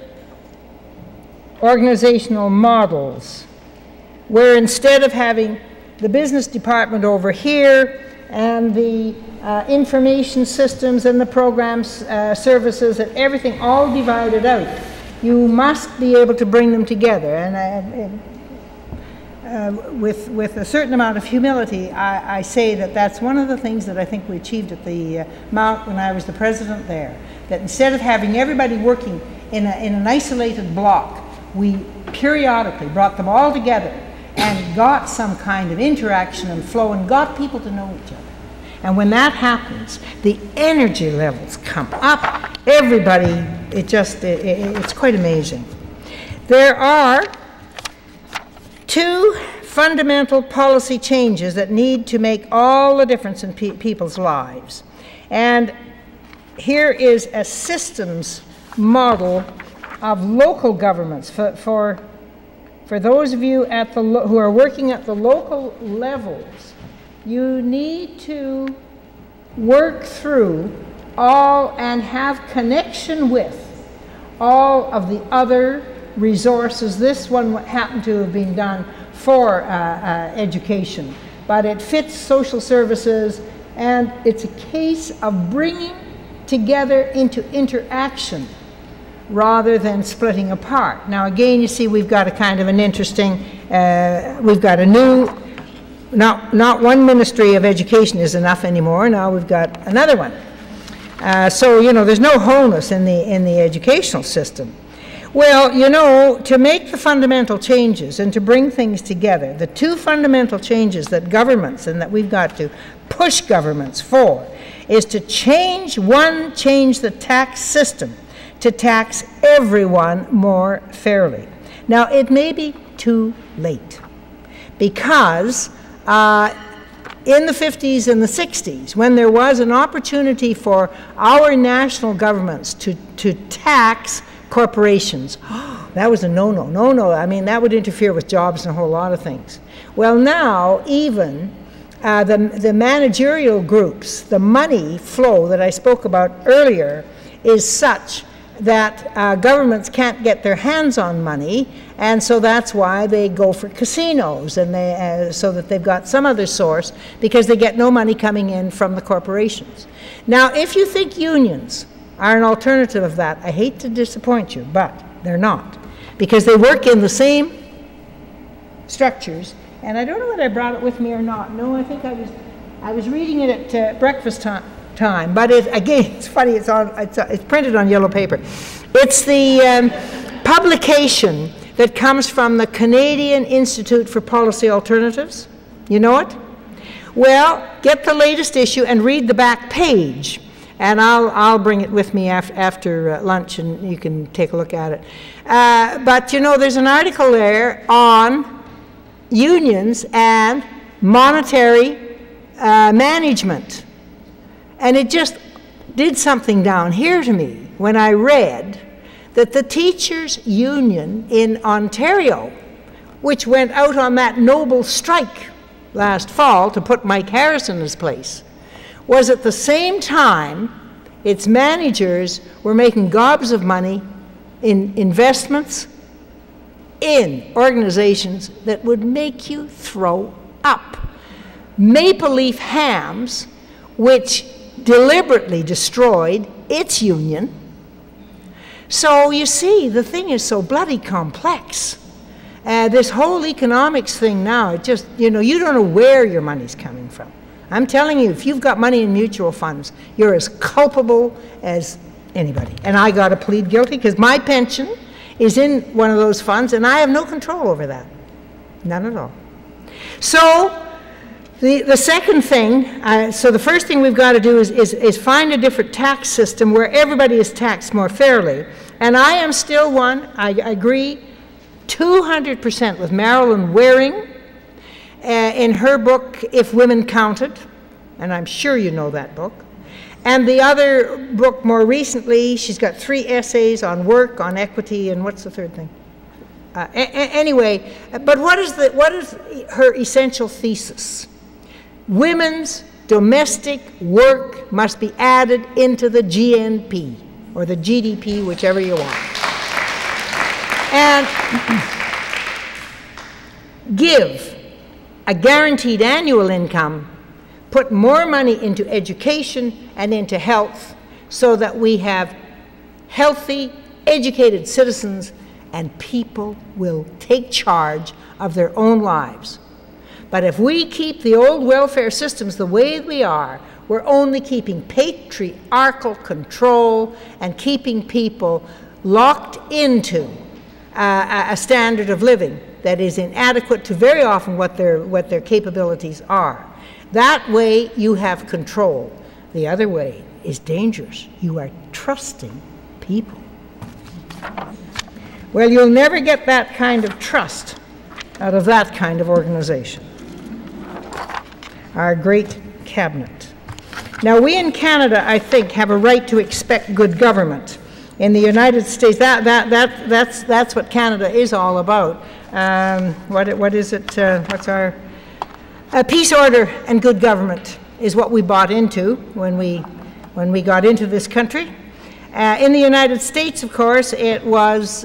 [SPEAKER 2] organizational models where instead of having the business department over here and the information systems and the programs, services, and everything all divided out, you must be able to bring them together. And with a certain amount of humility, I say that that's one of the things that I think we achieved at the Mount when I was the president there. That instead of having everybody working in an isolated block, we periodically brought them all together and got some kind of interaction and flow and got people to know each other. And when that happens, the energy levels come up. Everybody, it's quite amazing. There are 2 fundamental policy changes that need to make all the difference in people's lives. And here is a systems model of local governments. For those of you who are working at the local levels, you need to work through all and have connection with all of the other resources. This one happened to have been done for education, but it fits social services, and it's a case of bringing together into interaction rather than splitting apart. Now again, you see we've got a kind of an interesting, we've got a new, not one ministry of education is enough anymore, now we've got another one. So, you know, there's no wholeness in the educational system. Well, you know, to make the fundamental changes and to bring things together, the 2 fundamental changes that governments and that we've got to push governments for is to change the tax system to tax everyone more fairly. Now, it may be too late because in the 50s and the 60s, when there was an opportunity for our national governments to tax corporations, that was a no-no. I mean, that would interfere with jobs and a whole lot of things. Well, now, even the managerial groups, the money flow that I spoke about earlier is such that governments can't get their hands on money, and so that's why they go for casinos, and so that they've got some other source, because they get no money coming in from the corporations. Now, if you think unions are an alternative of that, I hate to disappoint you, but they're not, because they work in the same structures. And I don't know whether I brought it with me or not. No, I think I was reading it at breakfast time. But again, it's funny. It's printed on yellow paper. It's the publication that comes from the Canadian Institute for Policy Alternatives. You know it? Well, get the latest issue and read the back page. And I'll bring it with me after lunch, and you can take a look at it. But you know, there's an article there on unions and monetary management. And it just did something down here to me when I read that the teachers' union in Ontario, which went out on that noble strike last fall to put Mike Harris in his place, was at the same time its managers were making gobs of money in investments in organizations that would make you throw up. Maple Leaf Hams, which deliberately destroyed its union. So you see, the thing is so bloody complex. This whole economics thing now, it just, you don't know where your money's coming from. I'm telling you, if you've got money in mutual funds, you're as culpable as anybody. And I got to plead guilty because my pension is in one of those funds and I have no control over that. None at all. So the second thing, so the first thing we've got to do is find a different tax system where everybody is taxed more fairly. And I am still one, I agree 200% with Marilyn Waring in her book, If Women Counted, and I'm sure you know that book. And the other book more recently, she's got 3 essays on work, on equity, and what's the third thing? Anyway, but what is her essential thesis? Women's domestic work must be added into the GNP, or the GDP, whichever you want. And give a guaranteed annual income, put more money into education and into health so that we have healthy, educated citizens and people will take charge of their own lives. But if we keep the old welfare systems the way we are, we're only keeping patriarchal control and keeping people locked into a standard of living that is inadequate to very often what their capabilities are. That way you have control. The other way is dangerous. You are trusting people. Well, you'll never get that kind of trust out of that kind of organization. Our great cabinet. Now, we in Canada, I think, have a right to expect good government. In the United States, that's what Canada is all about. What is it? What's our peace, order, and good government is what we bought into when we got into this country. In the United States, of course, it was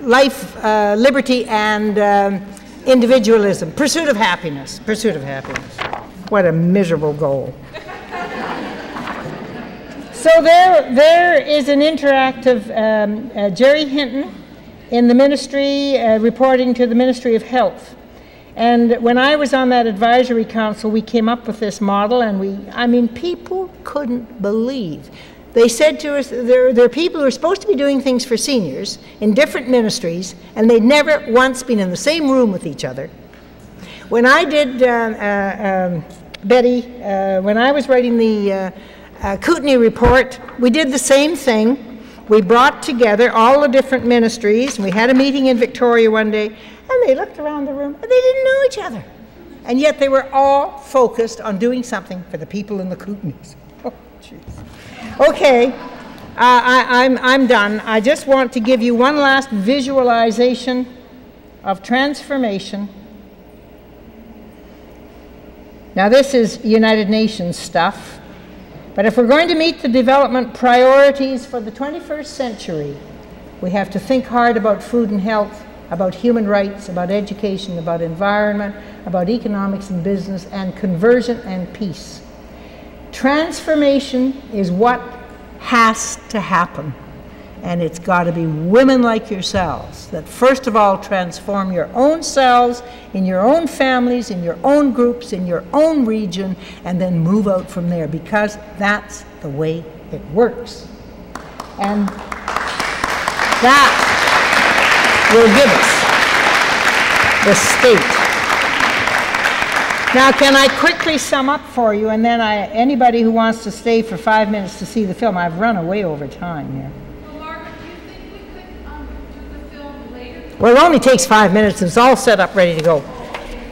[SPEAKER 2] life, liberty, and individualism, pursuit of happiness, pursuit of happiness. What a miserable goal. So there is an interactive Jerry Hinton in the ministry, reporting to the Ministry of Health. And when I was on that advisory council, we came up with this model, and people couldn't believe. They said to us, there are people who are supposed to be doing things for seniors in different ministries, and they'd never once been in the same room with each other. When I did, Betty, when I was writing the Kootenai report, we did the same thing. We brought together all the different ministries, and we had a meeting in Victoria one day, and they looked around the room, and they didn't know each other. And yet they were all focused on doing something for the people in the Kootenays. Oh, jeez. Okay, I'm done. I just want to give you one last visualization of transformation. Now, this is United Nations stuff. But if we're going to meet the development priorities for the 21st century, we have to think hard about food and health, about human rights, about education, about environment, about economics and business, and conversion and peace. Transformation is what has to happen. And it's got to be women like yourselves that first of all transform your own selves, in your own families, in your own groups, in your own region, and then move out from there, because that's the way it works. And that will give us the state. Now, can I quickly sum up for you, and then anybody who wants to stay for 5 minutes to see the film, I've run way over time here. Well, it only takes 5 minutes. It's all set up, ready to go.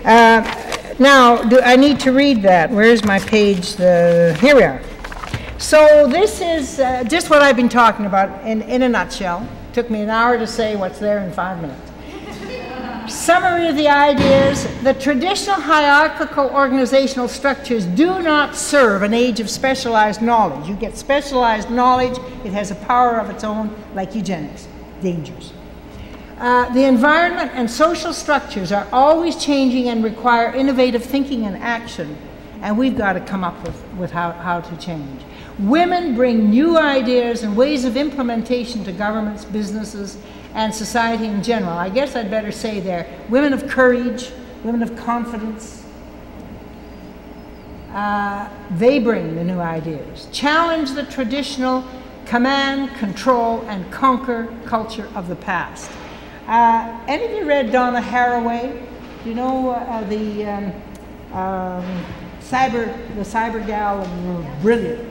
[SPEAKER 2] Now, I need to read that. Where's my page? Here we are. So this is just what I've been talking about in a nutshell. It took me an hour to say what's there in 5 minutes. Summary of the ideas: the traditional hierarchical organizational structures do not serve an age of specialized knowledge. You get specialized knowledge, it has a power of its own, like eugenics. Dangerous. The environment and social structures are always changing and require innovative thinking and action, and we've got to come up with how to change. Women bring new ideas and ways of implementation to governments, businesses, and society in general. I guess I'd better say they're women of courage, women of confidence. They bring the new ideas. Challenge the traditional command, control, and conquer culture of the past. Any of you read Donna Haraway? Do you know the cyber gal, and brilliant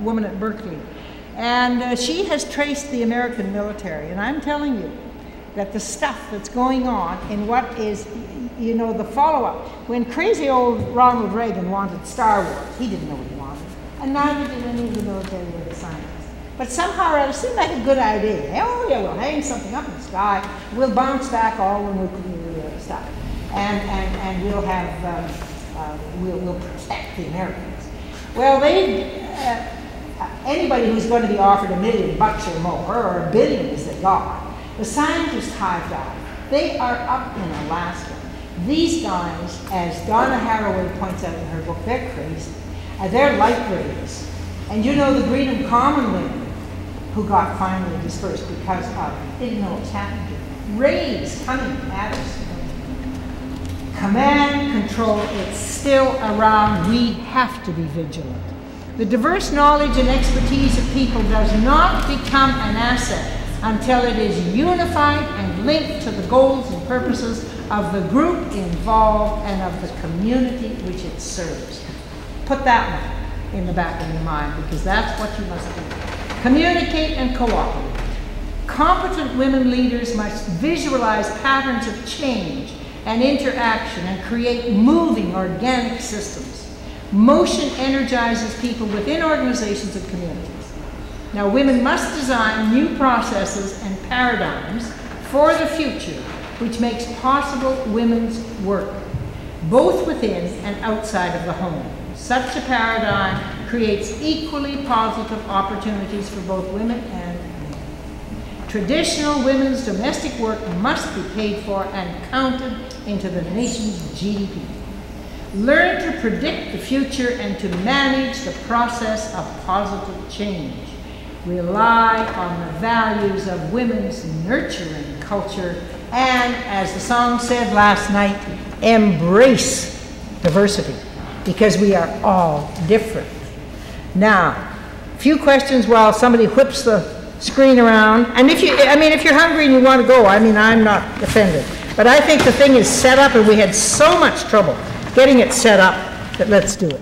[SPEAKER 2] woman at Berkeley? And she has traced the American military, and I'm telling you that the stuff that's going on in what is, you know, the follow-up. When crazy old Ronald Reagan wanted Star Wars, he didn't know what he wanted, and neither did any of the military or the scientists. But somehow or other, it seemed like a good idea. Oh yeah, we'll hang something up in the sky, we'll bounce back all the nuclear stuff, and we'll have, we'll protect the Americans. Well, anybody who's going to be offered $1 million or more, or $1 billion as they got, the scientists hived off. They are up in Alaska. These guys, as Donna Haraway points out in her book, they're crazy. They're light rays. And you know the Green and Common women who got finally dispersed because of, they didn't know what was happening to them. Rays coming at us. Command, control, it's still around. We have to be vigilant. The diverse knowledge and expertise of people does not become an asset until it is unified and linked to the goals and purposes of the group involved and of the community which it serves. Put that one in the back of your mind, because that's what you must do. Communicate and cooperate. Competent women leaders must visualize patterns of change and interaction and create moving organic systems. Motion energizes people within organizations and communities. Now, women must design new processes and paradigms for the future, which makes possible women's work, both within and outside of the home. Such a paradigm creates equally positive opportunities for both women and men. Traditional women's domestic work must be paid for and counted into the nation's GDP. Learn to predict the future and to manage the process of positive change. Rely on the values of women's nurturing culture, and, as the song said last night, embrace diversity, because we are all different. Now, a few questions while somebody whips the screen around. And if you're hungry and you want to go, I'm not offended. But I think the thing is set up, and we had so much trouble getting it set up that let's do it.